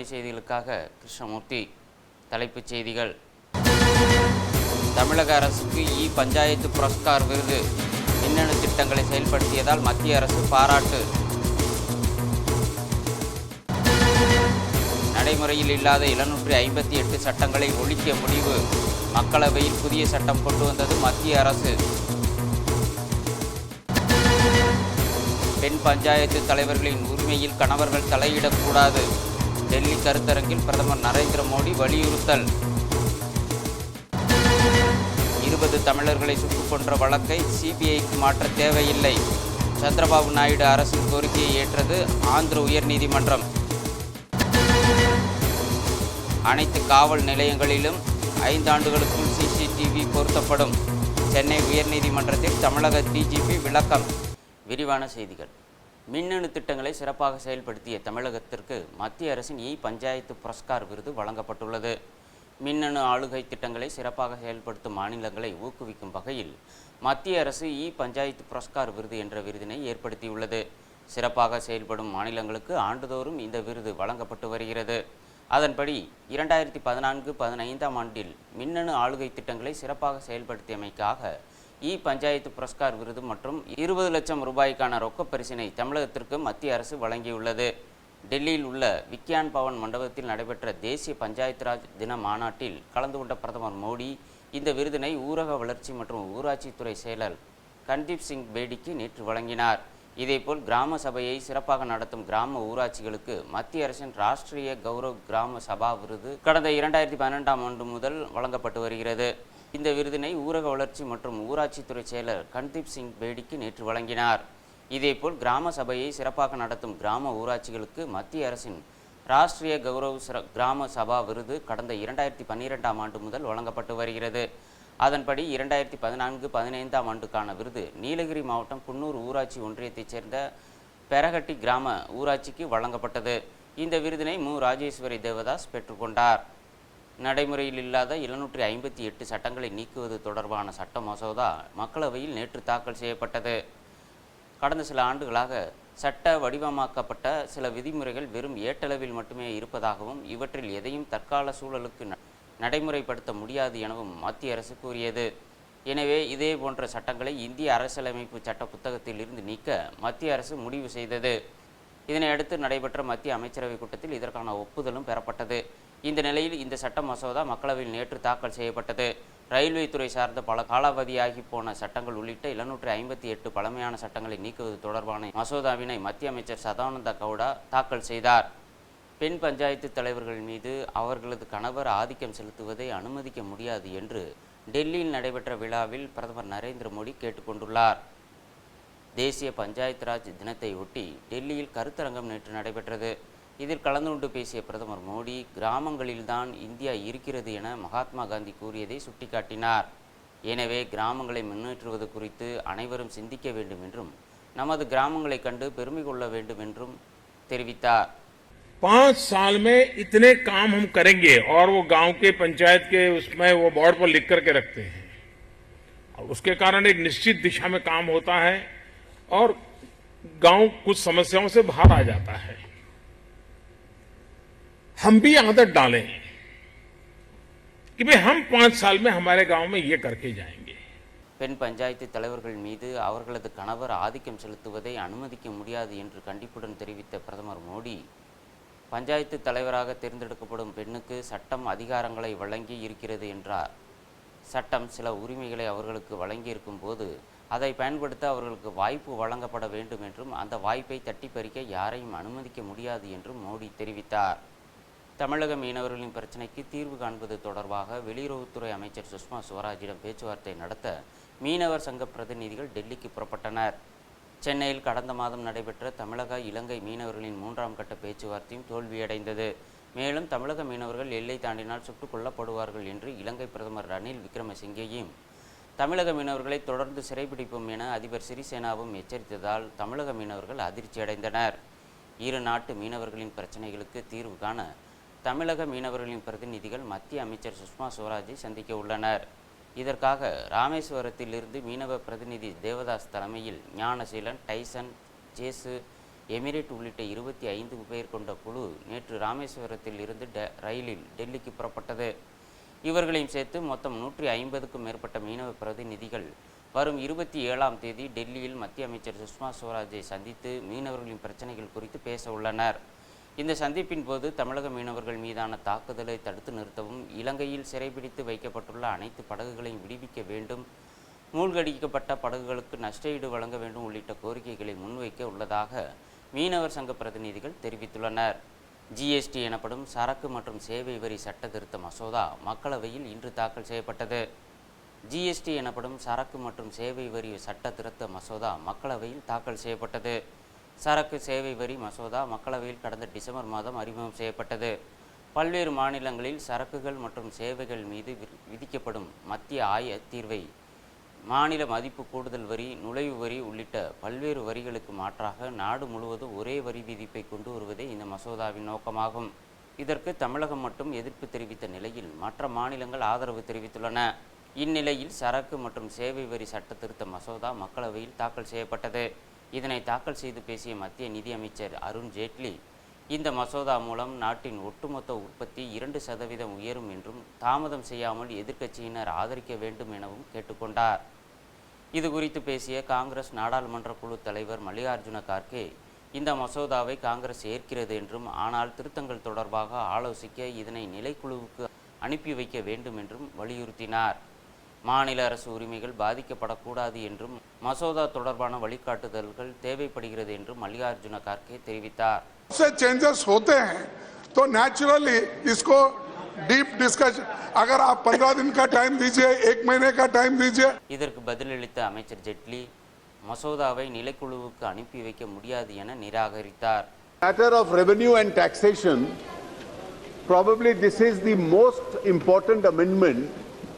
உடனடி செய்திகளுக்காக கிருஷ்ணமூர்த்தி. தலைப்புச் செய்திகள். தமிழக அரசுக்கு பஞ்சாயத்து புரஸ்கார் விருது. மின்னணு திட்டங்களை செயல்படுத்தியதால் மத்திய அரசு பாராட்டு. நடைமுறையில் இல்லாத 758 சட்டங்களை ஒழிக்க முடிவு. மக்களவையில் புதிய சட்டம் கொண்டு வந்தது மத்திய அரசு. பெண் பஞ்சாயத்து தலைவர்களின் உரிமையில் கணவர்கள் தலையிடக்கூடாது. டெல்லி கருத்தரங்கில் பிரதமர் நரேந்திர மோடி வலியுறுத்தல். 20 தமிழர்களை சுட்டுக் கொன்ற வழக்கை சிபிஐக்கு மாற்ற தேவையில்லை. சந்திரபாபு நாயுடு அரசின் கோரிக்கையை ஏற்றது ஆந்திர உயர்நீதிமன்றம். அனைத்து காவல் நிலையங்களிலும் 5 ஆண்டுகளுக்குள் சிசிடிவி பொருத்தப்படும். சென்னை உயர்நீதிமன்றத்தில் தமிழக டிஜிபி விளக்கம். விரிவான செய்திகள். மின்னணு திட்டங்களை சிறப்பாக செயல்படுத்திய தமிழகத்திற்கு மத்திய அரசின் பஞ்சாயத்து புரஸ்கார் விருது வழங்கப்பட்டுள்ளது. மின்னணு ஆளுகை திட்டங்களை சிறப்பாக செயல்படுத்தும் மாநிலங்களை ஊக்குவிக்கும் வகையில் மத்திய அரசு பஞ்சாயத்து புரஸ்கார் விருது என்ற விருதினை ஏற்படுத்தியுள்ளது. சிறப்பாக செயல்படும் மாநிலங்களுக்கு ஆண்டுதோறும் இந்த விருது வழங்கப்பட்டு வருகிறது. அதன்படி 2014-15 ஆண்டில் மின்னணு ஆளுகை திட்டங்களை சிறப்பாக செயல்படுத்தியமைக்காக பஞ்சாயத்து புரஸ்கார் விருது மற்றும் 20 லட்சம் ரூபாய்க்கான ரொக்க பரிசினை தமிழகத்திற்கு மத்திய அரசு வழங்கியுள்ளது. டெல்லியில் உள்ள விக்யான் பவன் மண்டபத்தில் நடைபெற்ற தேசிய பஞ்சாயத்து ராஜ் தின மாநாட்டில் கலந்து கொண்ட பிரதமர் மோடி இந்த விருதினை ஊரக வளர்ச்சி மற்றும் ஊராட்சித்துறை செயலர் கன்தீப் சிங் பேடிக்கு நேற்று வழங்கினார். இதேபோல் கிராம சபையை சிறப்பாக நடத்தும் கிராம ஊராட்சிகளுக்கு மத்திய அரசின் ராஷ்டிரிய கௌரவ் கிராம சபா விருது கடந்த 2012 ஆண்டு முதல் வழங்கப்பட்டு வருகிறது. இந்த விருதினை ஊரக வளர்ச்சி மற்றும் ஊராட்சித்துறை செயலர் கன்தீப் சிங் பேடிக்கு நேற்று வழங்கினார். இதேபோல் கிராம சபையை சிறப்பாக நடத்தும் கிராம ஊராட்சிகளுக்கு மத்திய அரசின் ராஷ்டிரிய கௌரவ் கிராம சபா விருது கடந்த 2012 ஆண்டு முதல் வழங்கப்பட்டு வருகிறது. அதன்படி 2014-15 ஆண்டுக்கான விருது நீலகிரி மாவட்டம் குன்னூர் ஊராட்சி ஒன்றியத்தைச் சேர்ந்த பெரகட்டி கிராம ஊராட்சிக்கு வழங்கப்பட்டது. இந்த விருதினை ராஜேஸ்வரி தேவதாஸ் பெற்றுக்கொண்டார். நடைமுறையில் இல்லாத 758 சட்டங்களை நீக்குவது தொடர்பான சட்ட மசோதா மக்களவையில் நேற்று தாக்கல் செய்யப்பட்டது. கடந்த சில ஆண்டுகளாக சட்ட வடிவமாக்கப்பட்ட சில விதிமுறைகள் வெறும் ஏட்டளவில் மட்டுமே இருப்பதாகவும் இவற்றில் எதையும் தற்கால சூழலுக்கு நடைமுறைப்படுத்த முடியாது எனவும் மத்திய அரசு கூறியது. எனவே இதே போன்ற சட்டங்களை இந்திய அரசியலமைப்பு சட்ட புத்தகத்தில் இருந்து நீக்க மத்திய அரசு முடிவு செய்தது. இதனை அடுத்து நடைபெற்ற மத்திய அமைச்சரவை கூட்டத்தில் இதற்கான ஒப்புதலும் பெறப்பட்டது. இந்த நிலையில் இந்த சட்ட மசோதா மக்களவையில் நேற்று தாக்கல் செய்யப்பட்டது. ரயில்வே துறை சார்ந்த பல காலாவதியாகி போன சட்டங்கள் உள்ளிட்ட 758 பழமையான சட்டங்களை நீக்குவது தொடர்பான மசோதாவினை மத்திய அமைச்சர் சதானந்த கவுடா தாக்கல் செய்தார். பெண் பஞ்சாயத்து தலைவர்கள் மீது அவர்களது கணவர் ஆதிக்கம் செலுத்துவதை அனுமதிக்க முடியாது என்று டெல்லியில் நடைபெற்ற விழாவில் பிரதமர் நரேந்திர மோடி கேட்டுக்கொண்டுள்ளார். தேசிய பஞ்சாயத்து ராஜ் தினத்தை ஒட்டி டெல்லியில் கருத்தரங்கம் நேற்று நடைபெற்றது. இதில் கலந்து கொண்டு பேசிய பிரதமர் மோடி கிராமங்களில்தான் இந்தியா இருக்கிறது என மகாத்மா காந்தி கூறியதை சுட்டிக்காட்டினார். எனவே கிராமங்களை முன்னேற்றுவது குறித்து அனைவரும் சிந்திக்க வேண்டும் என்றும் நமது கிராமங்களை கண்டு பெருமை கொள்ள வேண்டும் என்றும் தெரிவித்தார். 5 साल में इतने काम हम करेंगे और वो गांव के पंचायत के उसमें वो बोर्ड पर लिख करके रखते हैं और उसके कारण एक निश्चित दिशा में काम होता है और गांव कुछ समस्याओं से बाहर आ जाता है. हम भी आदत डालें कि भाई हम 5 साल में हमारे गांव में ये करके जाएंगे. பெண் பஞ்சாயத்து தலைவர்கள் மீது அவர்களது கணவர் ஆதிக்கம் செலுத்துவதை அனுமதிக்க முடியாது என்று கண்டிப்புடன் தெரிவித்த பிரதமர் மோடி பஞ்சாயத்து தலைவராக தேர்ந்தெடுக்கப்படும் பெண்ணுக்கு சட்டம் அதிகாரங்களை வழங்கி இருக்கிறது என்றார். சட்டம் சில உரிமைகளை அவர்களுக்கு வழங்கியிருக்கும் போது அதை பயன்படுத்த அவர்களுக்கு வாய்ப்பு வழங்கப்பட வேண்டும் என்றும் அந்த வாய்ப்பை தட்டி பறிக்க யாரையும் அனுமதிக்க முடியாது என்றும் மோடி தெரிவித்தார். தமிழக மீனவர்களின் பிரச்சினைக்கு தீர்வு காண்பது தொடர்பாக வெளியுறவுத்துறை அமைச்சர் சுஷ்மா சுவராஜிடம் பேச்சுவார்த்தை நடத்த மீனவர் சங்க பிரதிநிதிகள் டெல்லிக்கு புறப்பட்டனர். சென்னையில் கடந்த மாதம் நடைபெற்ற தமிழக இலங்கை மீனவர்களின் 3ஆம் கட்ட பேச்சுவார்த்தையும் தோல்வியடைந்தது. மேலும் தமிழக மீனவர்கள் எல்லை தாண்டினால் சுட்டுக் கொல்லப்படுவார்கள் என்று இலங்கை பிரதமர் ரணில் விக்ரமசிங்கேயும் தமிழக மீனவர்களை தொடர்ந்து சிறைபிடிப்போம் என அதிபர் சிறிசேனாவும் எச்சரித்ததால் தமிழக மீனவர்கள் அதிர்ச்சியடைந்தனர். இரு நாட்டு மீனவர்களின் பிரச்சனைகளுக்கு தீர்வு காண தமிழக மீனவர்களின் பிரதிநிதிகள் மத்திய அமைச்சர் சுஷ்மா சுவராஜை சந்திக்க உள்ளனர். இதற்காக ராமேஸ்வரத்திலிருந்து மீனவ பிரதிநிதி தேவதாஸ் தலைமையில் ஞானசீலன், டைசன், ஜேசு, எமிரேட் உள்ளிட்ட 25 பேர் கொண்ட குழு நேற்று ராமேஸ்வரத்தில் இருந்து ரயிலில் டெல்லிக்கு புறப்பட்டது. இவர்களையும் சேர்த்து மொத்தம் 150க்கும் மேற்பட்ட மீனவ பிரதிநிதிகள் வரும் 27ஆம் தேதி டெல்லியில் மத்திய அமைச்சர் சுஷ்மா ஸ்வராஜை சந்தித்து மீனவர்களின் பிரச்சனைகள் குறித்து பேச உள்ளனர். இந்த சந்திப்பின் போது தமிழக மீனவர்கள் மீதான தாக்குதலை தடுத்து நிறுத்தவும், இலங்கையில் சிறைபிடித்து வைக்கப்பட்டுள்ள அனைத்து படகுகளையும் விடுவிக்க வேண்டும், மூழ்கடிக்கப்பட்ட படகுகளுக்கு நஷ்டஈடு வழங்க வேண்டும் உள்ளிட்ட கோரிக்கைகளை முன்வைக்க உள்ளதாக மீனவர் சங்க பிரதிநிதிகள் தெரிவித்துள்ளனர். ஜிஎஸ்டி எனப்படும் சரக்கு மற்றும் சேவை வரி சட்ட திருத்த மசோதா மக்களவையில் இன்று தாக்கல் செய்யப்பட்டது. ஜிஎஸ்டி எனப்படும் சரக்கு மற்றும் சேவை வரி சட்ட திருத்த மசோதா மக்களவையில் தாக்கல் செய்யப்பட்டது. சரக்கு சேவை வரி மசோதா மக்களவையில் கடந்த டிசம்பர் மாதம் அறிமுகம் செய்யப்பட்டது. பல்வேறு மாநிலங்களில் சரக்குகள் மற்றும் சேவைகள் மீது விதிக்கப்படும் மத்திய ஆய தீர்வை மாநில மதிப்பு கூடுதல் வரி, நுழைவு வரி உள்ளிட்ட பல்வேறு வரிகளுக்கு மாற்றாக நாடு முழுவதும் ஒரே வரி விதிப்பை கொண்டு வருவதே இந்த மசோதாவின் நோக்கமாகும். இதற்கு தமிழகம் மட்டும் எதிர்ப்பு தெரிவித்த நிலையில் மற்ற மாநிலங்கள் ஆதரவு தெரிவித்துள்ளன. இந்நிலையில் சரக்கு மற்றும் சேவை வரி சட்ட திருத்த மசோதா மக்களவையில் தாக்கல் செய்யப்பட்டது. இதனை தாக்கல் செய்து பேசிய மத்திய நிதியமைச்சர் அருண் ஜேட்லி, இந்த மசோதா மூலம் நாட்டின் ஒட்டுமொத்த உற்பத்தி 2% உயரும் என்றும் தாமதம் செய்யாமல் எதிர்க்கட்சியினர் ஆதரிக்க வேண்டும் எனவும் கேட்டுக்கொண்டார். இது குறித்து பேசிய காங்கிரஸ் நாடாளுமன்ற குழு தலைவர் மல்லிகார்ஜுன கார்கே, இந்த மசோதாவை காங்கிரஸ் ஏற்கிறது என்றும், ஆனால் திருத்தங்கள் தொடர்பாக ஆலோசிக்க இதனை நிலைக்குழுவுக்கு அனுப்பி வைக்க வேண்டும் என்றும் வலியுறுத்தினார். மாநில அரசு உரிமைகள் பாதிக்கப்படக்கூடாது என்றும் மசோதா தொடர்பான வழிகாட்டுதல்கள் தேவைப்படுகிறது என்றும் மல்லிகார்ஜுன கார்கே தெரிவித்தார். चेंजेस होते हैं तो नेचुरली इसको डीप डिस्कशन, अगर आप 15 दिन का टाइम दीजिए, 1 महीने का टाइम दीजिए. இதற்கு பதிலளித்த அமைச்சர் ஜெட்லி, மசோதாவை நிலைக்குழுவுக்கு அனுப்பி வைக்க முடியாது என நிராகரித்தார். Matter of revenue and taxation, probably this is the most important amendment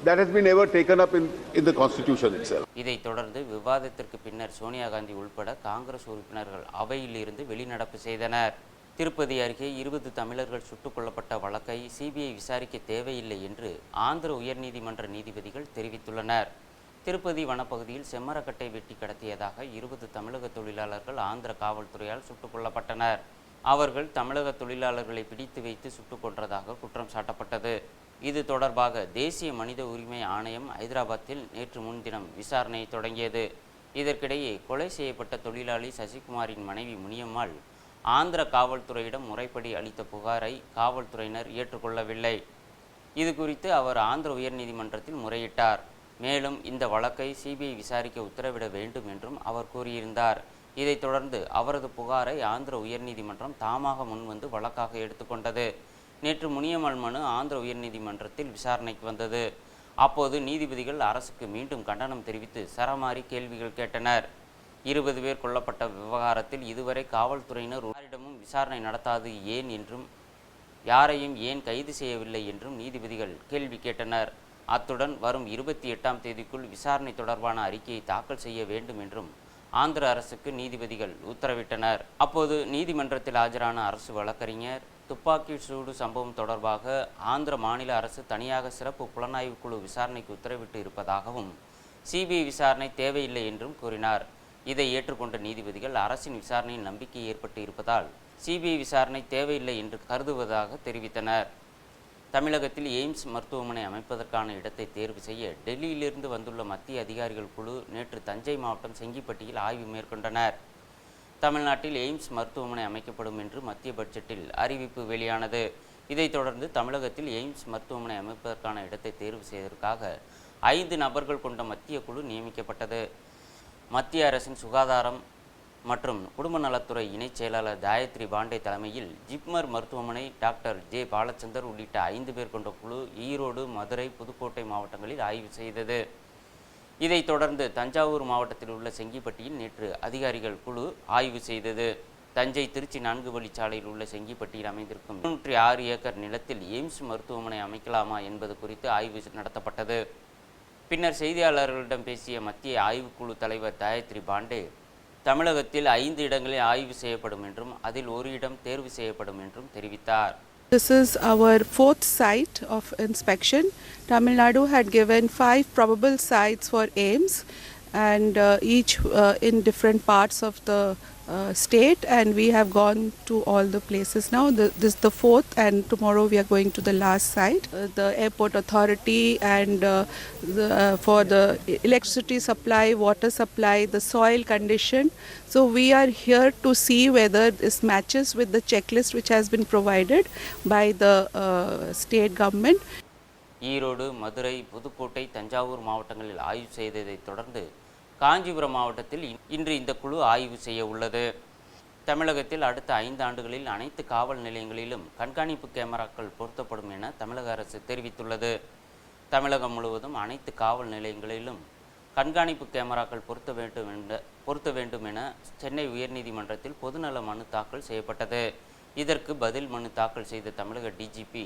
that has been ever taken up in the constitution itself. இதைத் தொடர்ந்து விவாதத்திற்கு பின்னர் சோனியா காந்தி உள்பட காங்கிரஸ் உறுப்பினர்கள் அவையில் இருந்து வெளிநடப்பு செய்தனர். திருப்பதி அருகே 20 தமிழர்கள் சுட்டுக் கொல்லப்பட்ட வழக்கை சிபிஐ விசாரிக்க தேவையில்லை என்று ஆந்திர உயர்நீதிமன்ற நீதிபதிகள் தெரிவித்துள்ளனர். திருப்பதி வனப்பகுதியில் செம்மரக்கட்டை வெட்டி கடத்தியதாக 20 தமிழக தொழிலாளர்கள் ஆந்திர காவல்துறையால் சுட்டுக் கொல்லப்பட்டனர். அவர்கள் தமிழக தொழிலாளர்களை பிடித்து வைத்து சுட்டுக் கொன்றதாக குற்றம் சாட்டப்பட்டது. இது தொடர்பாக தேசிய மனித உரிமை ஆணையம் ஹைதராபாத்தில் நேற்று முன்தினம் விசாரணையை தொடங்கியது. இதற்கிடையே கொலை செய்யப்பட்ட தொழிலாளி சசிகுமாரின் மனைவி முனியம்மாள் ஆந்திர காவல்துறையிடம் முறைப்படி அளித்த புகாரை காவல்துறையினர் ஏற்றுக்கொள்ளவில்லை. இது குறித்து அவர் ஆந்திர உயர்நீதிமன்றத்தில் முறையிட்டார். மேலும் இந்த வழக்கை சிபிஐ விசாரிக்க உத்தரவிட வேண்டும் என்றும் அவர் கூறியிருந்தார். இதைத் தொடர்ந்து அவரது புகாரை ஆந்திர உயர்நீதிமன்றம் தாமாக முன்வந்து வழக்காக எடுத்துக்கொண்டது. நேற்று முனியம்மாள் மனு ஆந்திர உயர்நீதிமன்றத்தில் விசாரணைக்கு வந்தது. அப்போது நீதிபதிகள் அரசுக்கு மீண்டும் கண்டனம் தெரிவித்து சரமாரி கேள்விகள் கேட்டனர். 20 பேர் கொல்லப்பட்ட விவகாரத்தில் இதுவரை காவல்துறையினர் யாரிடமும் விசாரணை நடத்தாது ஏன் என்றும், யாரையும் ஏன் கைது செய்யவில்லை என்றும் நீதிபதிகள் கேள்வி கேட்டனர். அத்துடன் வரும் 28ஆம் தேதிக்குள் விசாரணை தொடர்பான அறிக்கையை தாக்கல் செய்ய வேண்டும் என்றும் ஆந்திர அரசுக்கு நீதிபதிகள் உத்தரவிட்டனர். அப்போது நீதிமன்றத்தில் ஆஜரான அரசு வழக்கறிஞர், துப்பாக்கி சூடு சம்பவம் தொடர்பாக ஆந்திர மாநில அரசு தனியாக சிறப்பு புலனாய்வு குழு விசாரணைக்கு உத்தரவிட்டு இருப்பதாகவும், சிபிஐ விசாரணை தேவையில்லை என்றும் கூறினார். இதை ஏற்றுக்கொண்ட நீதிபதிகள் அரசின் விசாரணையில் நம்பிக்கை ஏற்பட்டு இருப்பதால் சிபிஐ விசாரணை தேவையில்லை என்று கருதுவதாக தெரிவித்தனர். தமிழகத்தில் எய்ம்ஸ் மருத்துவமனை அமைப்பதற்கான இடத்தை தேர்வு செய்ய டெல்லியிலிருந்து வந்துள்ள மத்திய அதிகாரிகள் குழு நேற்று தஞ்சை மாவட்டம் செங்கிப்பட்டியில் ஆய்வு மேற்கொண்டனர். தமிழ்நாட்டில் எய்ம்ஸ் மருத்துவமனை அமைக்கப்படும் என்று மத்திய பட்ஜெட்டில் அறிவிப்பு வெளியானது. இதைத் தொடர்ந்து தமிழகத்தில் எய்ம்ஸ் மருத்துவமனை அமைப்பதற்கான இடத்தை தேர்வு செய்வதற்காக 5 நபர்கள் கொண்ட மத்திய குழு நியமிக்கப்பட்டது. மத்திய அரசின் சுகாதாரம் மற்றும் குடும்ப நலத்துறை இணைச் செயலாளர் காயத்ரி பாண்டே தலைமையில் ஜிப்மர் மருத்துவமனை, டாக்டர் ஜே பாலச்சந்தர் உள்ளிட்ட 5 பேர் கொண்ட குழு ஈரோடு, மதுரை, புதுக்கோட்டை மாவட்டங்களில் ஆய்வு செய்தது. இதைத் தொடர்ந்து தஞ்சாவூர் மாவட்டத்தில் உள்ள செங்கிப்பட்டியில் நேற்று அதிகாரிகள் குழு ஆய்வு செய்தது. தஞ்சை திருச்சி 4 வழிச்சாலையில் உள்ள செங்கிப்பட்டியில் அமைந்திருக்கும் 306 ஏக்கர் நிலத்தில் எய்ம்ஸ் மருத்துவமனை அமைக்கலாமா என்பது குறித்து ஆய்வு நடத்தப்பட்டது. பின்னர் செய்தியாளர்களிடம் பேசிய மத்திய ஆய்வுக்குழு தலைவர் காயத்ரி பாண்டே, தமிழகத்தில் 5 இடங்களில் ஆய்வு செய்யப்படும் என்றும் அதில் ஒரு இடம் தேர்வு செய்யப்படும் என்றும் தெரிவித்தார். This is our 4th site of inspection. Tamil Nadu had given 5 probable sites for AIIMS and each in different parts of the state, and we have gone to all the places now. This is the fourth, and tomorrow we are going to the last site. The airport authority and for the electricity supply, water supply, the soil condition. So we are here to see whether this matches with the checklist which has been provided by the state government. Erode, Madurai, Pudukkottai, Thanjavur மாவட்டங்களில் ஆய்வு செய்ததைத் தொடர்ந்து காஞ்சிபுரம் மாவட்டத்தில் இன்று இந்த குழு ஆய்வு செய்ய உள்ளது. தமிழகத்தில் அடுத்த 5 ஆண்டுகளில் அனைத்து காவல் நிலையங்களிலும் கண்காணிப்பு கேமராக்கள் பொருத்தப்படும் என தமிழக அரசு தெரிவித்துள்ளது. தமிழகம் முழுவதும் அனைத்து காவல் நிலையங்களிலும் கண்காணிப்பு கேமராக்கள் பொருத்த வேண்டும் என சென்னை உயர்நீதிமன்றத்தில் பொதுநல மனு தாக்கல் செய்யப்பட்டது. இதற்கு பதில் மனு தாக்கல் செய்த தமிழக டிஜிபி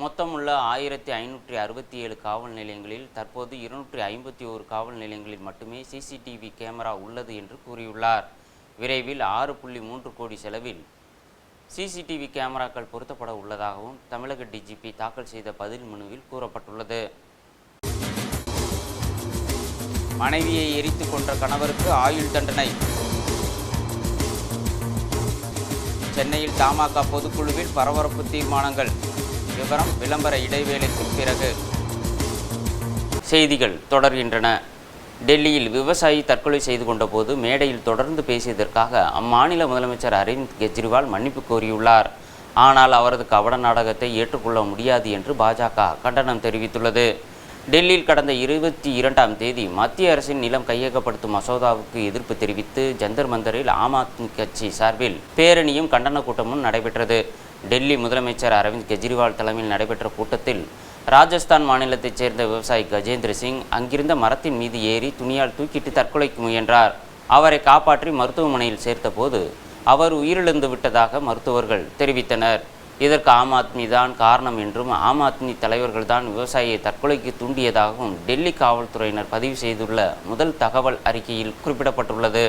மொத்தமுள்ள 1567 காவல் நிலையங்களில் தற்போது 251 காவல் நிலையங்களில் மட்டுமே சிசிடிவி கேமரா உள்ளது என்று கூறியுள்ளார். விரைவில் 6.3 கோடி செலவில் சிசிடிவி கேமராக்கள் பொருத்தப்பட உள்ளதாகவும் தமிழக டிஜிபி தாக்கல் செய்த பதில் மனுவில் கூறப்பட்டுள்ளது. மனைவியை எரித்து கொன்ற கணவருக்கு ஆயுள் தண்டனை. சென்னையில் தமாக பொதுக்குழுவில் பரபரப்பு தீர்மானங்கள். விவரம் விளம்பர இடைவேளைக்கு பிறகு. செய்திகள் தொடர்கின்றன. டெல்லியில் விவசாயி தற்கொலை செய்து கொண்ட போது மேடையில் தொடர்ந்து பேசியதற்காக அம்மாநில முதலமைச்சர் அரவிந்த் கெஜ்ரிவால் மன்னிப்பு கோரியுள்ளார். ஆனால் அவரது கபட நாடகத்தை ஏற்றுக்கொள்ள முடியாது என்று பாஜக கண்டனம் தெரிவித்துள்ளது. டெல்லியில் கடந்த 22ஆம் தேதி மத்திய அரசின் நிலம் கையகப்படுத்தும் மசோதாவுக்கு எதிர்ப்பு தெரிவித்து ஜந்தர் மந்தரில் ஆம் ஆத்மி கட்சி சார்பில் பேரணியும் கண்டன கூட்டமும் நடைபெற்றது. டெல்லி முதலமைச்சர் அரவிந்த் கெஜ்ரிவால் தலைமையில் நடைபெற்ற கூட்டத்தில் ராஜஸ்தான் மாநிலத்தைச் சேர்ந்த விவசாயி கஜேந்திர சிங் அங்கிருந்த மரத்தின் மீது ஏறி துணியால் தூக்கிட்டு தற்கொலைக்கு முயன்றார். அவரை காப்பாற்றி மருத்துவமனையில் சேர்த்தபோது அவர் உயிரிழந்து விட்டதாக மருத்துவர்கள் தெரிவித்தனர். இதற்கு ஆம் ஆத்மி தான் காரணம் என்றும் ஆம் ஆத்மி தலைவர்கள் தான் விவசாயியை தற்கொலைக்கு தூண்டியதாகவும் டெல்லி காவல்துறையினர் பதிவு செய்துள்ள முதல் தகவல் அறிக்கையில் குறிப்பிடப்பட்டுள்ளது.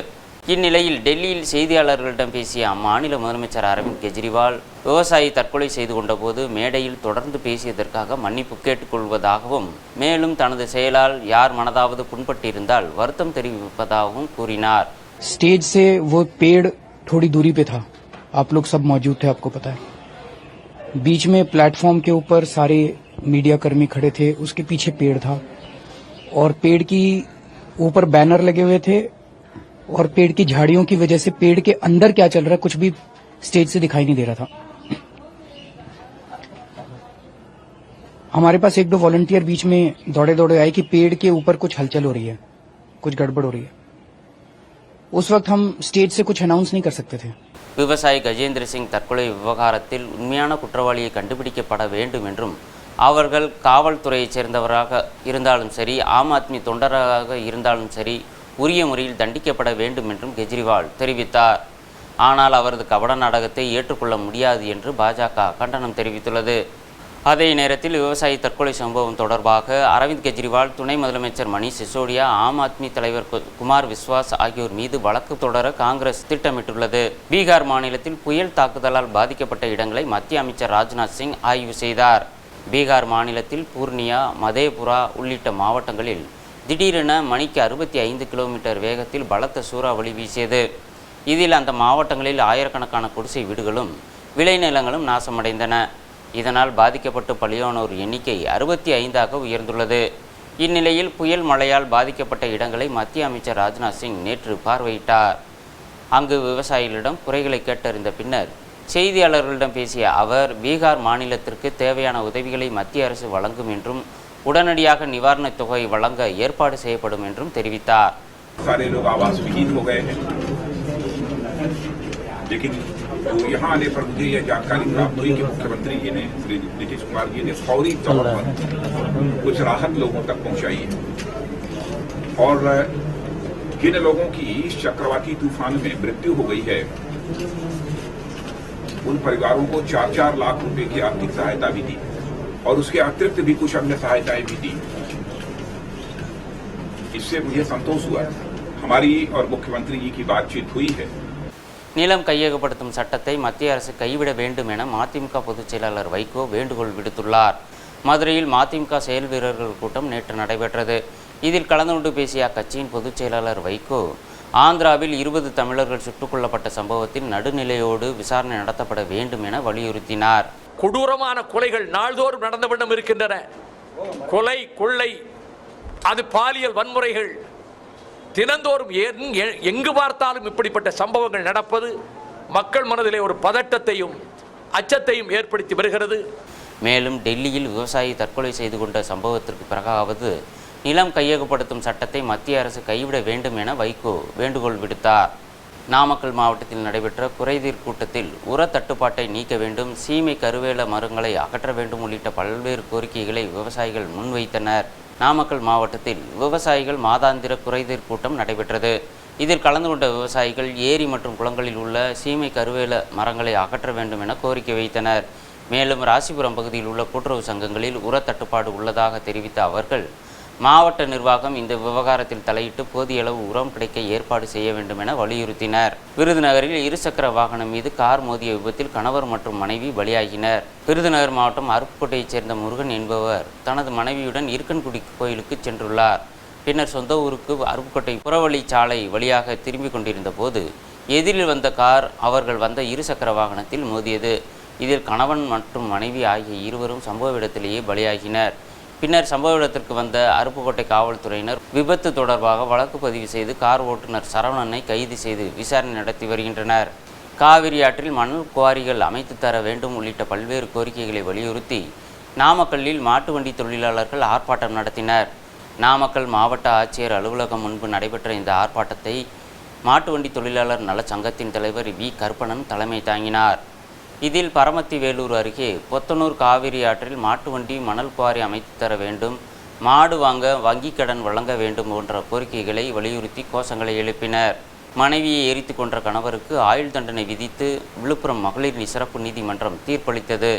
இந்நிலையில் டெல்லியில் செய்தியாளர்களிடம் பேசிய அம்மாநில முதலமைச்சர் அரவிந்த் கெஜ்ரிவால் விவசாயி தற்கொலை செய்து கொண்டபோது மேடையில் தொடர்ந்து பேசியதற்காக மன்னிப்பு கேட்டுக்கொள்வதாகவும் மேலும் தனது செயலால் யார் மனதாவது புண்பட்டிருந்தால் வருத்தம் தெரிவிப்பதாகவும் கூறினார். स्टेज से वो पेड़ थोड़ी दूरी पे था, आप लोग सब मौजूद थे, आपको पता है. बीच में प्लेटफॉर्म के ऊपर सारे मीडिया कर्मी खड़े थे, उसके पीछे पेड़ था और पेड़ की ऊपर बैनर लगे हुए थे और पेड़ की झाड़ियों की वजह से पेड़ के अंदर क्या चल रहा है कुछ भी स्टेज से दिखाई नहीं दे रहा था. हमारे पास 1-2 वॉलंटियर बीच में दौड़े दौड़े आए कि पेड़ के ऊपर कुछ हलचल हो रही है, कुछ गड़बड़ हो रही है. उस वक्त हम स्टेज से कुछ अनाउंस नहीं कर सकते थे. விவசாயி கஜேந்திர சிங் தற்கொலை விவகாரத்தில் உண்மையான குற்றவாளியை கண்டுபிடிக்கப்பட வேண்டும் என்றும் அவர்கள் காவல்துறையைச் சேர்ந்தவராக இருந்தாலும் சரி ஆம் ஆத்மி தொண்டராக இருந்தாலும் சரி உரிய முறையில் தண்டிக்கப்பட வேண்டும் என்றும் கெஜ்ரிவால் தெரிவித்தார். ஆனால் அவரது கபட நாடகத்தை ஏற்றுக்கொள்ள முடியாது என்று பாஜக கண்டனம் தெரிவித்துள்ளது. அதே நேரத்தில் விவசாயி தற்கொலை சம்பவம் தொடர்பாக அரவிந்த் கெஜ்ரிவால், துணை முதலமைச்சர் மணீஷ் சிசோடியா, ஆம் ஆத்மி தலைவர் குமார் விஸ்வாஸ் ஆகியோர் மீது வழக்கு தொடர காங்கிரஸ் திட்டமிட்டுள்ளது. பீகார் மாநிலத்தில் புயல் தாக்குதலால் பாதிக்கப்பட்ட இடங்களை மத்திய அமைச்சர் ராஜ்நாத் சிங் ஆய்வு செய்தார். பீகார் மாநிலத்தில் பூர்ணியா, மதேபுரா உள்ளிட்ட மாவட்டங்களில் திடீரென மணிக்கு 65 கிலோமீட்டர் வேகத்தில் பலத்த சூறாவளி வீசியது. இதில் அந்த மாவட்டங்களில் ஆயிரக்கணக்கான குடிசை வீடுகளும் விளைநிலங்களும் நாசமடைந்தன. இதனால் பாதிக்கப்பட்டு பலியானோர் எண்ணிக்கை 65ஆக உயர்ந்துள்ளது. இந்நிலையில் புயல் மழையால் பாதிக்கப்பட்ட இடங்களை மத்திய அமைச்சர் ராஜ்நாத் சிங் நேற்று பார்வையிட்டார். அங்கு விவசாயிகளிடம் குறைகளை கேட்டறிந்த பின்னர் செய்தியாளர்களிடம் பேசிய அவர், பீகார் மாநிலத்திற்கு தேவையான உதவிகளை மத்திய அரசு வழங்கும் என்றும் உடனடியாக நிவாரணத் தொகை வழங்க ஏற்பாடு செய்யப்படும் என்றும் தெரிவித்தார். लेकिन तो यहाँ आने पर मुझे यह जानकारी प्राप्त हुई कि मुख्यमंत्री जी ने, श्री नीतीश कुमार जी ने फौरी तौर पर कुछ राहत लोगों तक पहुंचाई है और जिन लोगों की चक्रवाती तूफान में मृत्यु हो गई है उन परिवारों को 4-4 लाख रुपए की आर्थिक सहायता भी दी और उसके अतिरिक्त भी कुछ अन्य सहायताएं भी दी. इससे मुझे संतोष हुआ. हमारी और मुख्यमंत्री जी की बातचीत हुई है. நிலம் கையகப்படுத்தும் சட்டத்தை மத்திய அரசு கைவிட வேண்டும் என மதிமுக பொதுச் செயலாளர் வைகோ வேண்டுகோள் விடுத்துள்ளார். மதுரையில் மதிமுக செயல் வீரர்கள் கூட்டம் நேற்று நடைபெற்றது. இதில் கலந்து கொண்டு பேசிய அக்கட்சியின் பொதுச் செயலாளர் வைகோ, ஆந்திராவில் 20 தமிழர்கள் சுட்டுக் கொல்லப்பட்ட சம்பவத்தில் நடுநிலையோடு விசாரணை நடத்தப்பட வேண்டும் என வலியுறுத்தினார். கொடூரமான கொலைகள் நாள்தோறும் நடந்த வண்ணம் இருக்கின்றன. கொலை, கொள்ளை, அது பாலியல் வன்முறைகள் தினந்தோறும் எங்கு பார்த்தாலும் இப்படிப்பட்ட சம்பவங்கள் நடப்பது மக்கள் மனதிலே ஒரு பதட்டத்தையும் அச்சத்தையும் ஏற்படுத்தி வருகிறது. மேலும் டெல்லியில் விவசாயி தற்கொலை செய்து கொண்ட சம்பவத்திற்கு பிறகாவது நிலம் கையகப்படுத்தும் சட்டத்தை மத்திய அரசு கைவிட வேண்டும் என வைகோ வேண்டுகோள் விடுத்தார். நாமக்கல் மாவட்டத்தில் நடைபெற்ற குறைதீர் கூட்டத்தில் உர தட்டுப்பாட்டை நீக்க வேண்டும், சீமை கருவேல மரங்களை அகற்ற வேண்டும் உள்ளிட்ட பல்வேறு கோரிக்கைகளை விவசாயிகள் முன்வைத்தனர். நாமக்கல் மாவட்டத்தில் விவசாயிகள் மாதாந்திர குறைதீர் கூட்டம் நடைபெற்றது. இதில் கலந்து கொண்ட விவசாயிகள் ஏரி மற்றும் குளங்களில் உள்ள சீமை கருவேல மரங்களை அகற்ற வேண்டும் என கோரிக்கை வைத்தனர். மேலும் ராசிபுரம் பகுதியில் உள்ள கூட்டுறவு சங்கங்களில் உர தட்டுப்பாடு உள்ளதாக தெரிவித்த அவர்கள் மாவட்ட நிர்வாகம் இந்த விவகாரத்தில் தலையிட்டு போதிய அளவு உரம் கிடைக்க ஏற்பாடு செய்ய வேண்டும் என வலியுறுத்தினர். விருதுநகரில் இருசக்கர வாகனம் மீது கார் மோதிய விபத்தில் கணவர் மற்றும் மனைவி பலியாகினர். விருதுநகர் மாவட்டம் அருப்புக்கோட்டையைச் சேர்ந்த முருகன் என்பவர் தனது மனைவியுடன் இருக்கன்குடி கோயிலுக்கு சென்றுள்ளார். பின்னர் சொந்த ஊருக்கு அருப்புக்கோட்டை புறவழி சாலை வழியாக திரும்பிக் கொண்டிருந்த போது எதிரில் வந்த கார் அவர்கள் வந்த இருசக்கர வாகனத்தில் மோதியது. இதில் கணவன் மற்றும் மனைவி ஆகிய இருவரும் சம்பவ இடத்திலேயே பலியாகினர். பின்னர் சம்பவ இடத்திற்கு வந்த அருப்புக்கோட்டை காவல்துறையினர் விபத்து தொடர்பாக வழக்கு பதிவு செய்து கார் ஓட்டுநர் சரவணனை கைது செய்து விசாரணை நடத்தி வருகின்றனர். காவிரி ஆற்றில் மணல் குவாரிகள் அமைத்து தர வேண்டும் உள்ளிட்ட பல்வேறு கோரிக்கைகளை வலியுறுத்தி நாமக்கல்லில் மாட்டு வண்டி தொழிலாளர்கள் ஆர்ப்பாட்டம் நடத்தினர். நாமக்கல் மாவட்ட ஆட்சியர் அலுவலகம் முன்பு நடைபெற்ற இந்த ஆர்ப்பாட்டத்தை மாட்டு வண்டி தொழிலாளர் நல சங்கத்தின் தலைவர் வி கருப்பணன் தலைமை தாங்கினார். இதில் பரமத்தி வேலூர் அருகே பொத்தனூர் காவிரி ஆற்றில் மாட்டு வண்டி மணல் குவாரி அமைத்து தர வேண்டும், மாடு வாங்க வங்கி கடன் வழங்க வேண்டும் போன்ற கோரிக்கைகளை வலியுறுத்தி கோஷங்களை எழுப்பினர். மனைவியை எரித்து கொன்ற கணவருக்கு ஆயுள் தண்டனை விதித்து விழுப்புரம் மகளிர் சிறப்பு நீதிமன்றம் தீர்ப்பளித்தது.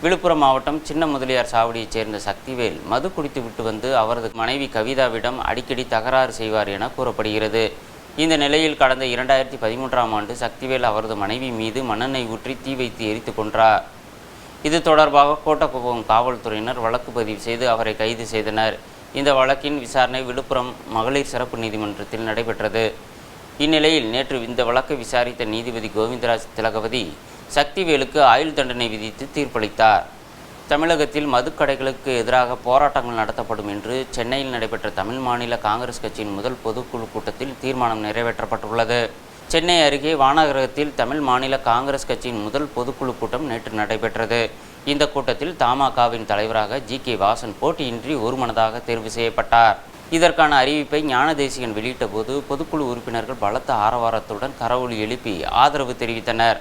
விழுப்புரம் மாவட்டம் சின்ன முதலியார் சாவடியைச் சேர்ந்த சக்திவேல் மது குடித்து விட்டு வந்து அவரது மனைவி கவிதாவிடம் அடிக்கடி தகராறு செய்வார் என கூறப்படுகிறது. இந்த நிலையில் கடந்த 2013ஆம் ஆண்டு சக்திவேல் அவரது மனைவி மீது மண்ணெண்ணெய் ஊற்றி தீ வைத்து எரித்து கொன்றார். இது தொடர்பாக கோட்டக்குப்பம் காவல்துறையினர் வழக்கு பதிவு செய்து அவரை கைது செய்தனர். இந்த வழக்கின் விசாரணை விழுப்புரம் மகளிர் சிறப்பு நீதிமன்றத்தில் நடைபெற்றது. இந்நிலையில் நேற்று இந்த வழக்கை விசாரித்த நீதிபதி கோவிந்தராஜ் திலகவதி சக்திவேலுக்கு ஆயுள் தண்டனை விதித்து தீர்ப்பளித்தார். தமிழகத்தில் மதுக்கடைகளுக்கு எதிராக போராட்டங்கள் நடத்தப்படும் என்று சென்னையில் நடைபெற்ற தமிழ் மாநில காங்கிரஸ் கட்சியின் முதல் பொதுக்குழு கூட்டத்தில் தீர்மானம் நிறைவேற்றப்பட்டுள்ளது. சென்னை அருகே வானகரத்தில் தமிழ் மாநில காங்கிரஸ் கட்சியின் முதல் பொதுக்குழு கூட்டம் நேற்று நடைபெற்றது. இந்த கூட்டத்தில் தமாகவின் தலைவராக ஜி.கே. வாசன் போட்டியின்றி ஒருமனதாக தேர்வு செய்யப்பட்டார். இதற்கான அறிவிப்பை ஞானதேசிகன் வெளியிட்ட போது பொதுக்குழு உறுப்பினர்கள் பலத்த ஆரவாரத்துடன் கரவொலி எழுப்பி ஆதரவு தெரிவித்தனர்.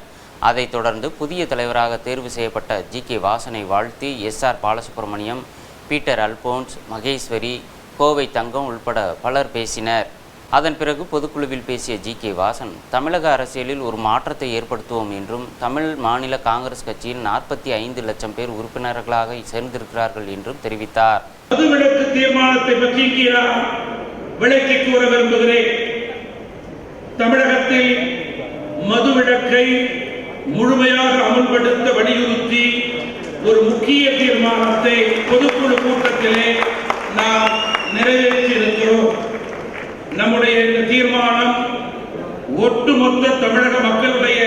அதைத் தொடர்ந்து புதிய தலைவராக தேர்வு செய்யப்பட்ட ஜி.கே. வாசனை வாழ்த்தி எஸ்.ஆர். பாலசுப்ரமணியம், பீட்டர் அல்போன்ஸ், மகேஸ்வரி, கோவை தங்கம் உள்பட பலர் பேசினர். அதன் பிறகு பொதுக்குழுவில் பேசிய ஜி.கே. வாசன் தமிழக அரசியலில் ஒரு மாற்றத்தை ஏற்படுத்துவோம் என்றும் தமிழ் மாநில காங்கிரஸ் கட்சியில் 45 லட்சம் பேர் உறுப்பினர்களாக சேர்ந்திருக்கிறார்கள் என்றும் தெரிவித்தார். மதுவிலக்கு தீர்மானத்தை பற்றி விளக்கி கூற விரும்புகிறேன். தமிழகத்தில் மதுவிலக்கை முழுமையாக அமல்படுத்த வலியுறுத்தி ஒரு முக்கிய தீர்மானத்தை பொதுக்குழு கூட்டத்திலே நாம் நிறைவேற்றியிருக்கிறோம். நம்முடைய இந்த தீர்மானம் ஒட்டுமொத்த தமிழக மக்களுடைய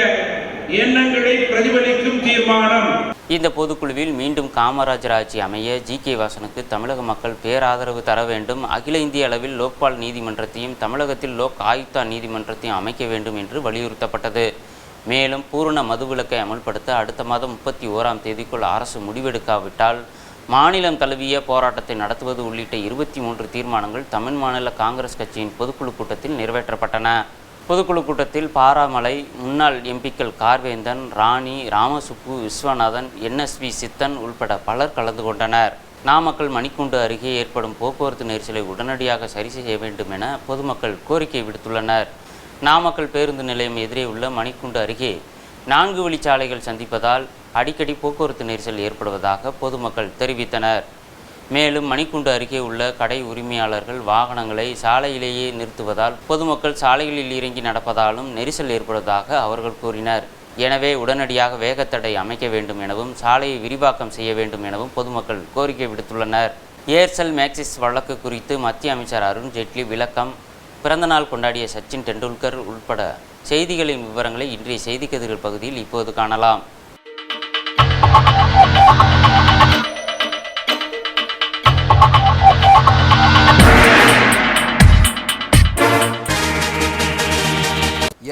எண்ணங்களை பிரதிபலிக்கும் தீர்மானம். இந்த பொதுக்குழுவில் மீண்டும் காமராஜர் ஆட்சி அமைய ஜி.கே. வாசனுக்கு தமிழக மக்கள் பேராதரவு தர வேண்டும், அகில இந்திய அளவில் லோக்பால் நீதிமன்றத்தையும் தமிழகத்தில் லோக் ஆயுக்தா நீதிமன்றத்தையும் அமைக்க வேண்டும் என்று வலியுறுத்தப்பட்டது. மேலும் பூரண மதுவிலக்கை அமல்படுத்த அடுத்த மாதம் 31ஆம் தேதிக்குள் அரசு முடிவெடுக்காவிட்டால் மாநிலம் தழுவிய போராட்டத்தை நடத்துவது உள்ளிட்ட 23 தீர்மானங்கள் தமிழ் மாநில காங்கிரஸ் கட்சியின் பொதுக்குழு கூட்டத்தில் நிறைவேற்றப்பட்டன. பொதுக்குழு கூட்டத்தில் பாராமலை முன்னாள் எம்பிக்கள் கார்வேந்தன், ராணி, ராமசுப்பு, விஸ்வநாதன், NSV சித்தன் உள்பட பலர் கலந்து கொண்டனர். நாமக்கல் மணிக்கூண்டு அருகே ஏற்படும் போக்குவரத்து நெரிசலை உடனடியாக சரி செய்ய வேண்டும் என பொதுமக்கள் கோரிக்கை விடுத்துள்ளனர். நாமக்கல் பேருந்து நிலையம் எதிரே உள்ள மணிக்கூண்டு அருகே 4 வழிச்சாலைகள் சந்திப்பதால் அடிக்கடி போக்குவரத்து நெரிசல் ஏற்படுவதாக பொதுமக்கள் தெரிவித்தனர். மேலும் மணிக்கூண்டு அருகே உள்ள கடை உரிமையாளர்கள் வாகனங்களை சாலையிலேயே நிறுத்துவதால் பொதுமக்கள் சாலைகளில் இறங்கி நடப்பதாலும் நெரிசல் ஏற்படுவதாக அவர்கள் கூறினர். எனவே உடனடியாக வேகத்தடை அமைக்க வேண்டும் எனவும் சாலையை விரிவாக்கம் செய்ய வேண்டும் எனவும் பொதுமக்கள் கோரிக்கை விடுத்துள்ளனர். ஏர்செல் மேக்சிஸ் வழக்கு குறித்து மத்திய அமைச்சர் அருண் ஜேட்லி விளக்கம். பிறந்தநாள் கொண்டாடிய சச்சின் டெண்டுல்கர் உள்பட செய்திகளின் விவரங்களை இன்றைய செய்திக்கதிர்கள் பகுதியில் இப்போது காணலாம்.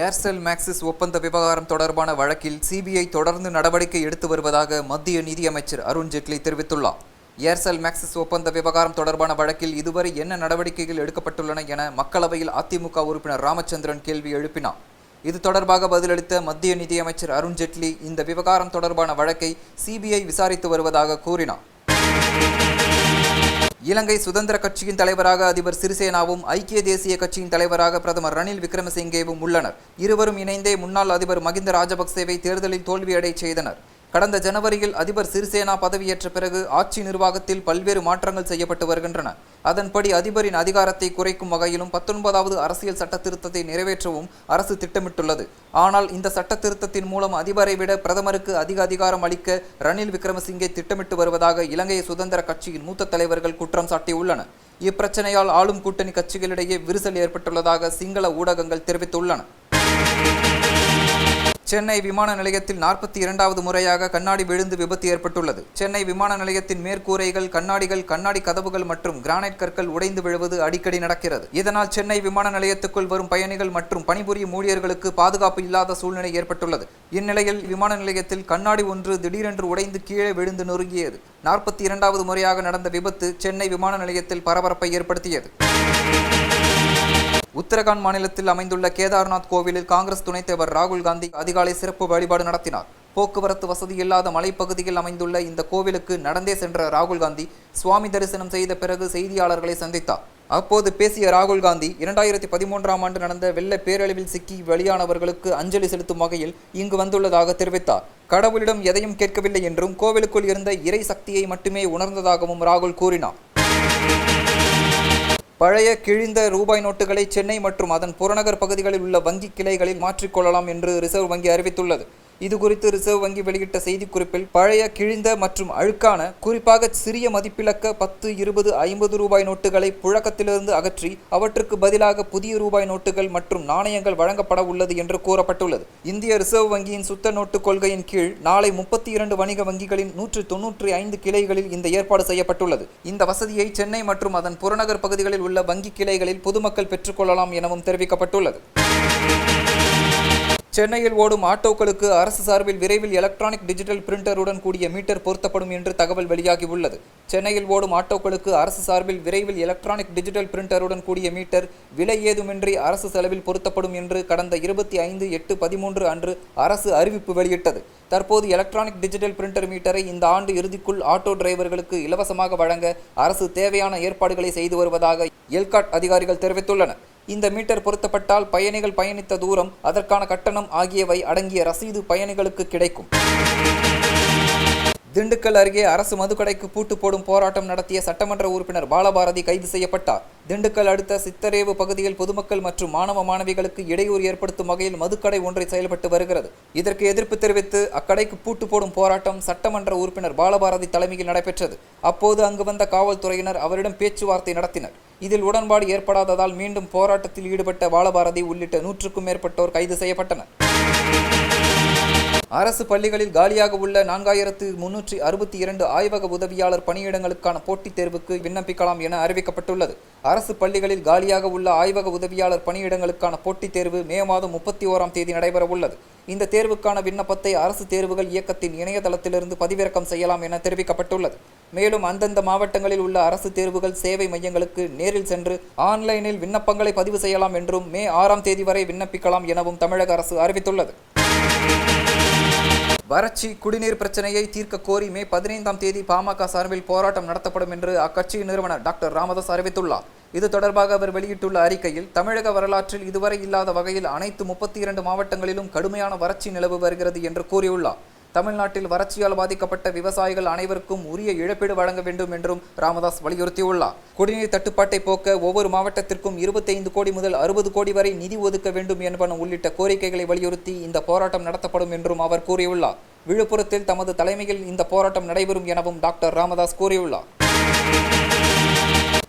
ஏர்செல் மேக்சிஸ் ஒப்பந்த விவகாரம் தொடர்பான வழக்கில் சிபிஐ தொடர்ந்து நடவடிக்கை எடுத்து வருவதாக மத்திய நிதியமைச்சர் அருண் ஜேட்லி தெரிவித்துள்ளார். ஏர்செல் மேக்சிஸ் ஒப்பந்த விவகாரம் தொடர்பான வழக்கில் இதுவரை என்ன நடவடிக்கைகள் எடுக்கப்பட்டுள்ளன என மக்களவையில் அதிமுக உறுப்பினர் ராமச்சந்திரன் கேள்வி எழுப்பினார். இது தொடர்பாக பதிலளித்த மத்திய நிதியமைச்சர் அருண் ஜேட்லி இந்த விவகாரம் தொடர்பான வழக்கை சிபிஐ விசாரித்து வருவதாக கூறினார். இலங்கை சுதந்திர கட்சியின் தலைவராக அதிபர் சிறிசேனாவும் ஐக்கிய தேசிய கட்சியின் தலைவராக பிரதமர் ரணில் விக்ரமசிங்கேவும் உள்ளனர். இருவரும் இணைந்தே முன்னாள் அதிபர் மகிந்த ராஜபக்சேவை தேர்தலில் தோல்வியடை செய்தனர். கடந்த ஜனவரியில் அதிபர் சிறிசேனா பதவியேற்ற பிறகு ஆட்சி நிர்வாகத்தில் பல்வேறு மாற்றங்கள் செய்யப்பட்டு வருகின்றன. அதன்படி அதிபரின் அதிகாரத்தை குறைக்கும் வகையிலும் 19வது அரசியல் சட்ட திருத்தத்தை நிறைவேற்றவும் அரசு திட்டமிட்டுள்ளது. ஆனால் இந்த சட்ட திருத்தத்தின் மூலம் அதிபரை விட பிரதமருக்கு அதிக அதிகாரம் அளிக்க ரணில் விக்ரமசிங்கே திட்டமிட்டு வருவதாக இலங்கை சுதந்திர கட்சியின் மூத்த தலைவர்கள் குற்றம் சாட்டியுள்ளனர். இப்பிரச்சனையால் ஆளும் கூட்டணி கட்சிகளிடையே விரிசல் ஏற்பட்டுள்ளதாக சிங்கள ஊடகங்கள் தெரிவித்துள்ளன. சென்னை விமான நிலையத்தில் 42வது முறையாக கண்ணாடி விழுந்து விபத்து ஏற்பட்டுள்ளது. சென்னை விமான நிலையத்தின் மேற்கூரைகள், கண்ணாடிகள், கண்ணாடி கதவுகள் மற்றும் கிரானைட் கற்கள் உடைந்து விழுவது அடிக்கடி நடக்கிறது. இதனால் சென்னை விமான நிலையத்துக்குள் வரும் பயணிகள் மற்றும் பணிபுரியும் ஊழியர்களுக்கு பாதுகாப்பு இல்லாத சூழ்நிலை ஏற்பட்டுள்ளது. இந்நிலையில் விமான நிலையத்தில் கண்ணாடி ஒன்று திடீரென்று உடைந்து கீழே விழுந்து நொறுங்கியது. 42வது முறையாக நடந்த விபத்து சென்னை விமான நிலையத்தில் பரபரப்பை ஏற்படுத்தியது. உத்தரகாண்ட் மாநிலத்தில் அமைந்துள்ள கேதார்நாத் கோவிலில் காங்கிரஸ் துணைத் தலைவர் ராகுல் காந்தி அதிகாலை சிறப்பு வழிபாடு நடத்தினார். போக்குவரத்து வசதி இல்லாத மலைப்பகுதியில் அமைந்துள்ள இந்த கோவிலுக்கு நடந்தே சென்ற ராகுல் காந்தி சுவாமி தரிசனம் செய்த பிறகு செய்தியாளர்களை சந்தித்தார். அப்போது பேசிய ராகுல் காந்தி 2013ஆம் ஆண்டு நடந்த வெள்ள பேரழிவில் சிக்கி வெளியானவர்களுக்கு அஞ்சலி செலுத்தும் வகையில் இங்கு வந்துள்ளதாக தெரிவித்தார். கடவுளிடம் எதையும் கேட்கவில்லை என்றும் கோவிலுக்குள் இருந்த இறை சக்தியை மட்டுமே உணர்ந்ததாகவும் ராகுல் கூறினார். பழைய கிழிந்த ரூபாய் நோட்டுகளை சென்னை மற்றும் அதன் புறநகர் பகுதிகளில் உள்ள வங்கி கிளைகளில் மாற்றிக்கொள்ளலாம் என்று ரிசர்வ் வங்கி அறிவித்துள்ளது. இதுகுறித்து ரிசர்வ் வங்கி வெளியிட்ட செய்திக்குறிப்பில் பழைய கிழிந்த மற்றும் அழுக்கான குறிப்பாக சிறிய மதிப்பிலக்க 10, 20, 50 ரூபாய் நோட்டுகளை புழக்கத்திலிருந்து அகற்றி அவற்றுக்கு பதிலாக புதிய ரூபாய் நோட்டுகள் மற்றும் நாணயங்கள் வழங்கப்பட உள்ளது என்று கூறப்பட்டுள்ளது. இந்திய ரிசர்வ் வங்கியின் சுத்த நோட்டு கொள்கையின் கீழ் நாளை 32 வணிக வங்கிகளின் 195 கிளைகளில் இந்த ஏற்பாடு செய்யப்பட்டுள்ளது. இந்த வசதியை சென்னை மற்றும் அதன் புறநகர் பகுதிகளில் உள்ள வங்கி கிளைகளில் பொதுமக்கள் பெற்றுக்கொள்ளலாம் எனவும் தெரிவிக்கப்பட்டுள்ளது. சென்னையில் ஓடும் ஆட்டோக்களுக்கு அரசு சார்பில் விரைவில் எலக்ட்ரானிக் டிஜிட்டல் பிரிண்டருடன் கூடிய மீட்டர் பொருத்தப்படும் என்று தகவல் வெளியாகியுள்ளது. சென்னையில் ஓடும் ஆட்டோக்களுக்கு அரசு சார்பில் விரைவில் எலக்ட்ரானிக் டிஜிட்டல் பிரிண்டருடன் கூடிய மீட்டர் விலை ஏதுமின்றி அரசு செலவில் பொருத்தப்படும் என்று கடந்த 25/8/13 அன்று அரசு அறிவிப்பு வெளியிட்டது. தற்போது எலக்ட்ரானிக் டிஜிட்டல் பிரிண்டர் மீட்டரை இந்த ஆண்டு இறுதிக்குள் ஆட்டோ டிரைவர்களுக்கு இலவசமாக வழங்க அரசு தேவையான ஏற்பாடுகளை செய்து வருவதாக எல்காட் அதிகாரிகள் தெரிவித்துள்ளனர். இந்த மீட்டர் பொருத்தப்பட்டால் பயணிகள் பயணித்த தூரம், அதற்கான கட்டணம் ஆகியவை அடங்கிய ரசீது பயணிகளுக்கு கிடைக்கும். திண்டுக்கல் அருகே அரசு மதுக்கடைக்கு பூட்டு போடும் போராட்டம் நடத்திய சட்டமன்ற உறுப்பினர் பாலபாரதி கைது செய்யப்பட்டார். திண்டுக்கல் அடுத்த சித்தரேவு பகுதியில் பொதுமக்கள் மற்றும் மாணவ மாணவிகளுக்கு இடையூறு ஏற்படுத்தும் வகையில் மதுக்கடை ஒன்றை செயல்பட்டு வருகிறது. இதற்கு எதிர்ப்பு தெரிவித்து அக்கடைக்கு பூட்டு போடும் போராட்டம் சட்டமன்ற உறுப்பினர் பாலபாரதி தலைமையில் நடைபெற்றது. அப்போது அங்கு வந்த காவல்துறையினர் அவரிடம் பேச்சுவார்த்தை நடத்தினர். இதில் உடன்பாடு ஏற்படாததால் மீண்டும் போராட்டத்தில் ஈடுபட்ட பாலபாரதி உள்ளிட்ட 100க்கும் மேற்பட்டோர் கைது செய்யப்பட்டனர். அரசு பள்ளிகளில் காலியாக உள்ள 4362 ஆய்வக உதவியாளர் பணியிடங்களுக்கான போட்டித் தேர்வுக்கு விண்ணப்பிக்கலாம் என அறிவிக்கப்பட்டுள்ளது. அரசு பள்ளிகளில் காலியாக உள்ள ஆய்வக உதவியாளர் பணியிடங்களுக்கான போட்டித் தேர்வு மே மாதம் 31ஆம் தேதி நடைபெற உள்ளது. இந்த தேர்வுக்கான விண்ணப்பத்தை அரசு தேர்வுகள் இயக்கத்தின் இணையதளத்திலிருந்து பதிவிறக்கம் செய்யலாம் என தெரிவிக்கப்பட்டுள்ளது. மேலும் அந்தந்த மாவட்டங்களில் உள்ள அரசு தேர்வுகள் சேவை மையங்களுக்கு நேரில் சென்று ஆன்லைனில் விண்ணப்பங்களை பதிவு செய்யலாம் என்றும் மே 6ஆம் தேதி வரை விண்ணப்பிக்கலாம் எனவும் தமிழக அரசு அறிவித்துள்ளது. வறட்சி, குடிநீர் பிரச்சனையை தீர்க்க கோரி மே 15ஆம் தேதி பாமக சார்பில் போராட்டம் நடத்தப்படும் என்று அக்கட்சியின் நிறுவனர் டாக்டர் ராமதாஸ் அறிவித்துள்ளார். இது தொடர்பாக அவர் வெளியிட்டுள்ள அறிக்கையில், தமிழக வரலாற்றில் இதுவரை இல்லாத வகையில் அனைத்து 32 மாவட்டங்களிலும் கடுமையான வறட்சி நிலவு வருகிறது என்று கூறியுள்ளார். தமிழ்நாட்டில் வறட்சியால் பாதிக்கப்பட்ட விவசாயிகள் அனைவருக்கும் உரிய இழப்பீடு வழங்க வேண்டும் என்றும் ராமதாஸ் வலியுறுத்தியுள்ளார். குடிநீர் தட்டுப்பாட்டை போக்க ஒவ்வொரு மாவட்டத்திற்கும் 25 கோடி முதல் 60 கோடி வரை நிதி ஒதுக்க வேண்டும் என்பன உள்ளிட்ட கோரிக்கைகளை வலியுறுத்தி இந்த போராட்டம் நடத்தப்படும் என்றும் அவர் கூறியுள்ளார். விழுப்புரத்தில் தமது தலைமையில் இந்த போராட்டம் நடைபெறும் எனவும் டாக்டர் ராமதாஸ் கூறியுள்ளார்.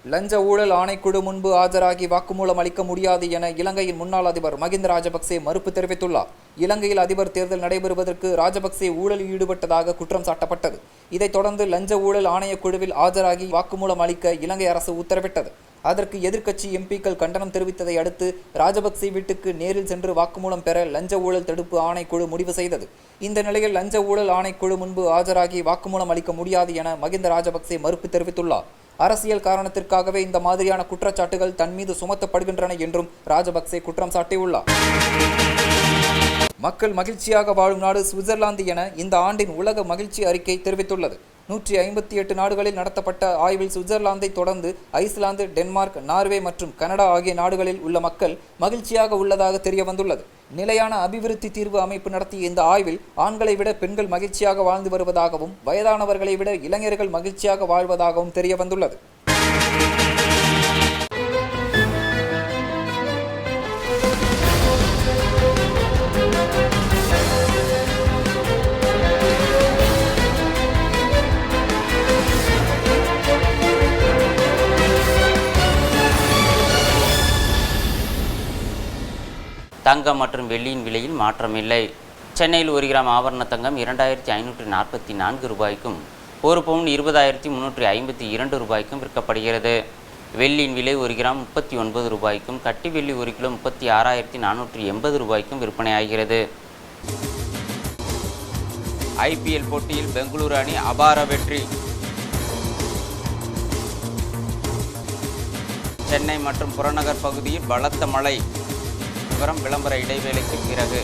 லஞ்ச ஊழல் ஆணைக்குழு முன்பு ஆஜராகி வாக்குமூலம் அளிக்க முடியாது என இலங்கையின் முன்னாள் அதிபர் மகிந்த ராஜபக்சே மறுப்பு தெரிவித்துள்ளார். இலங்கையில் அதிபர் தேர்தல் நடைபெறுவதற்கு ராஜபக்சே ஊழலில் ஈடுபட்டதாக குற்றம் சாட்டப்பட்டது. இதைத் தொடர்ந்து லஞ்ச ஊழல் ஆணையக்குழுவில் ஆஜராகி வாக்குமூலம் அளிக்க இலங்கை அரசு உத்தரவிட்டது. அதற்கு எதிர்க்கட்சி எம்பிக்கள் கண்டனம் தெரிவித்ததை அடுத்து ராஜபக்சே வீட்டுக்கு நேரில் சென்று வாக்குமூலம் பெற லஞ்ச ஊழல் தடுப்பு ஆணைக்குழு முடிவு செய்தது. இந்த நிலையில் லஞ்ச ஊழல் ஆணைக்குழு முன்பு ஆஜராகி வாக்குமூலம் அளிக்க முடியாது என மகிந்த ராஜபக்சே மறுப்பு தெரிவித்துள்ளார். அரசியல் காரணத்திற்காகவே இந்த மாதிரியான குற்றச்சாட்டுகள் தன் மீது சுமத்தப்படுகின்றன என்றும் ராஜபக்சே குற்றம் சாட்டியுள்ளார். மக்கள் மகிழ்ச்சியாக வாழும் நாடு சுவிட்சர்லாந்து என இந்த ஆண்டின் உலக மகிழ்ச்சி அறிக்கை தெரிவித்துள்ளது. 158 நாடுகளில் நடத்தப்பட்ட ஆய்வில் சுவிட்சர்லாந்தை தொடர்ந்து ஐஸ்லாந்து, டென்மார்க், நார்வே மற்றும் கனடா ஆகிய நாடுகளில் உள்ள மக்கள் மகிழ்ச்சியாக உள்ளதாக தெரிய வந்துள்ளது. நிலையான அபிவிருத்தி தீர்வு அமைப்பு நடத்திய இந்த ஆய்வில் ஆண்களை விட பெண்கள் மகிழ்ச்சியாக வாழ்ந்து வருவதாகவும் வயதானவர்களை விட இளைஞர்கள் மகிழ்ச்சியாக வாழ்வதாகவும் தெரிய வந்துள்ளது. தங்கம் மற்றும் வெள்ளியின் விலையில் மாற்றமில்லை. சென்னையில் 1 கிராம் ஆபரண தங்கம் 2544 ரூபாய்க்கும், ஒரு பவுன் 20,352 ரூபாய்க்கும் விற்கப்படுகிறது. வெள்ளியின் விலை 1 கிராம் 39 ரூபாய்க்கும், கட்டி வெள்ளி 1 கிலோ 36,480 ரூபாய்க்கும் விற்பனையாகிறது. IPL போட்டியில் பெங்களூரு அணி அபார வெற்றி. சென்னை மற்றும் புறநகர் பகுதியில் பலத்த மழை. விளம்பர இடைவேளைக்கு பிறகு.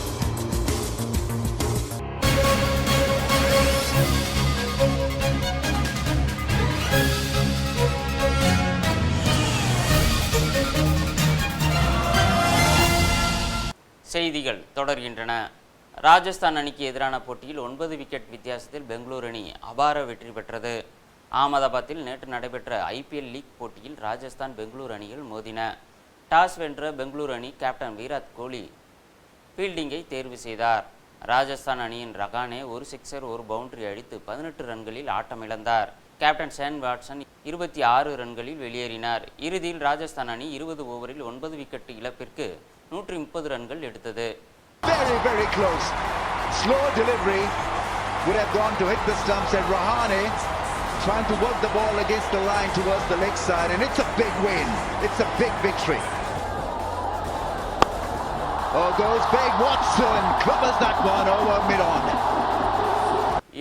செய்திகள் தொடர்கின்றன. ராஜஸ்தான் அணிக்கு எதிரான போட்டியில் 9 விக்கெட் வித்தியாசத்தில் பெங்களூரு அணி அபார வெற்றி பெற்றது. அகமதாபாத்தில் நேற்று நடைபெற்ற IPL லீக் போட்டியில் ராஜஸ்தான் பெங்களூரு அணிகள் மோதின. டாஸ் வென்ற பெங்களூரு அணி கேப்டன் விராட் கோலி ஃபீல்டிங்கை தேர்வு செய்தார். ராஜஸ்தான் அணியின் ரகானே ஒரு சிக்ஸர் ஒரு பவுண்டரி அடித்து 18 ரன்களில் ஆட்டமிழந்தார். கேப்டன் ஷேன் வாட்சன் 26 ரன்களில் வெளியேறினார். இறுதியில் ராஜஸ்தான் அணி 20 ஓவரில் 9 விக்கெட் இழப்பிற்கு 130 ரன்கள் எடுத்தது. Trying to work the ball against the line towards the leg side, and it's a big win. It's a big victory. Oh, goes big. Watson covers that one over mid-on.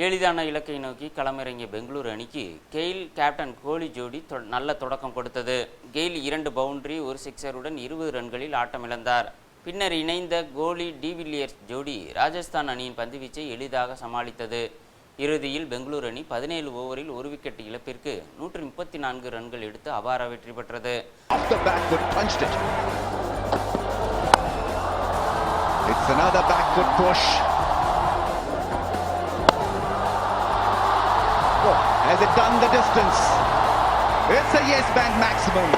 எளிதான இலக்கை நோக்கி களமிறங்கிய பெங்களூரு அணிக்கு GAIL captain கோலி ஜோடி நல்ல தொடக்கம் கொடுத்தது. GAIL 2 boundary ஒரு சிக்ஸருடன் 20 ரன்களில் ஆட்டமிழந்தார். பின்னர் இணைந்த கோலி டிவில்லியர்ஸ் ஜோடி ராஜஸ்தான் அணியின் பந்துவீச்சை எளிதாக சமாளித்தது. இறுதியில் பெங்களூரு அணி 17 ஓவரில் ஒரு விக்கெட் இழப்பிற்கு 134 ரன்கள் எடுத்து அபார வெற்றி பெற்றது. It's another backward push. Oh, has it done the distance? It's a yes bank maximum.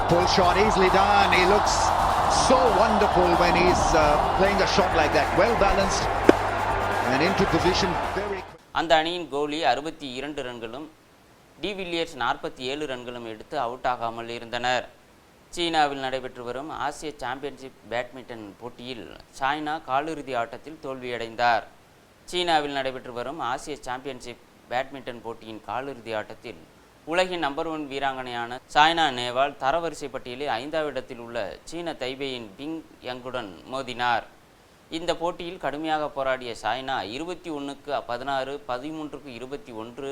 Pull shot easily done. He looks so wonderful when he's playing a shot like that. Well balanced and into position very quick. அந்த அணியின் கோலி 62 ரன்களும் de Villiers 47 ரன்களும் எடுத்து out ஆகாமல் இருந்தனர். சீனாவில் நடைபெற்று வரும் ஆசிய championship badminton போட்டியில் சாய்னா காலிறுதி ஆட்டத்தில் தோல்வியடைந்தார். சீனாவில் நடைபெற்று வரும் ஆசிய சாம்பியன்ஷிப் பேட்மிண்டன் போட்டியின் காலிறுதி ஆட்டத்தில் உலகின் நம்பர் 1 வீராங்கனையான சாய்னா நேவால் தரவரிசை பட்டியலில் 5வது இடத்தில் உள்ள சீன தைபேயின் பிங் யங்குடன் மோதினார். இந்த போட்டியில் கடுமையாக போராடிய சாய்னா 21க்கு 16, 13க்கு 21,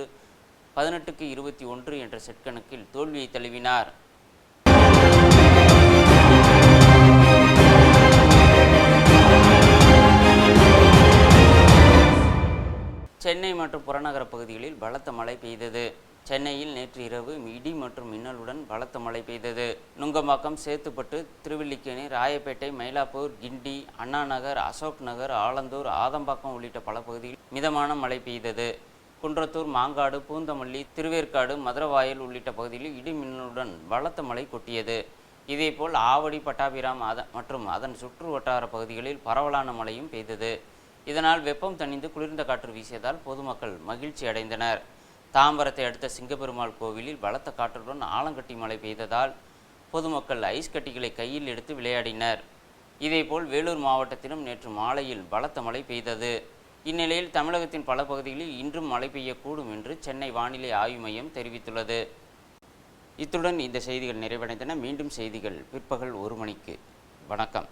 18க்கு 21 என்ற செட் கணக்கில் தோல்வியை தழுவினார். சென்னை மற்றும் புறநகர பகுதிகளில் பலத்த மழை பெய்தது. சென்னையில் நேற்று இரவு இடி மற்றும் மின்னலுடன் பலத்த மழை பெய்தது. நுங்கம்பாக்கம், சேத்துப்பட்டு, திருவல்லிக்கேணி, ராயப்பேட்டை, மயிலாப்பூர், கிண்டி, அண்ணா நகர், அசோக் நகர், ஆலந்தூர், ஆதம்பாக்கம் உள்ளிட்ட பல பகுதிகளில் மிதமான மழை பெய்தது. குன்றத்தூர், மாங்காடு, பூந்தமல்லி, திருவேற்காடு, மதுரவாயல் உள்ளிட்ட பகுதிகளில் இடி மின்னலுடன் பலத்த மழை கொட்டியது. இதேபோல் ஆவடி, பட்டாபிராம் மற்றும் அதன் சுற்று வட்டார பகுதிகளில் பரவலான மழையும் பெய்தது. இதனால் வெப்பம் தணிந்து குளிர்ந்த காற்று வீசியதால் பொதுமக்கள் மகிழ்ச்சி அடைந்தனர். தாம்பரத்தை அடுத்த சிங்கப்பெருமாள் கோவிலில் பலத்த காற்றுடன் ஆலங்கட்டி மழை பெய்ததால் பொதுமக்கள் ஐஸ் கட்டிகளை கையில் எடுத்து விளையாடினர். இதேபோல் வேலூர் மாவட்டத்திலும் நேற்று மாலையில் பலத்த மழை பெய்தது. இந்நிலையில் தமிழகத்தின் பல பகுதிகளில் இன்றும் மழை பெய்யக்கூடும் என்று சென்னை வானிலை ஆய்வு மையம் தெரிவித்துள்ளது. இத்துடன் இந்த செய்திகள் நிறைவடைந்தன. மீண்டும் செய்திகள் பிற்பகல் 1 மணிக்கு. வணக்கம்.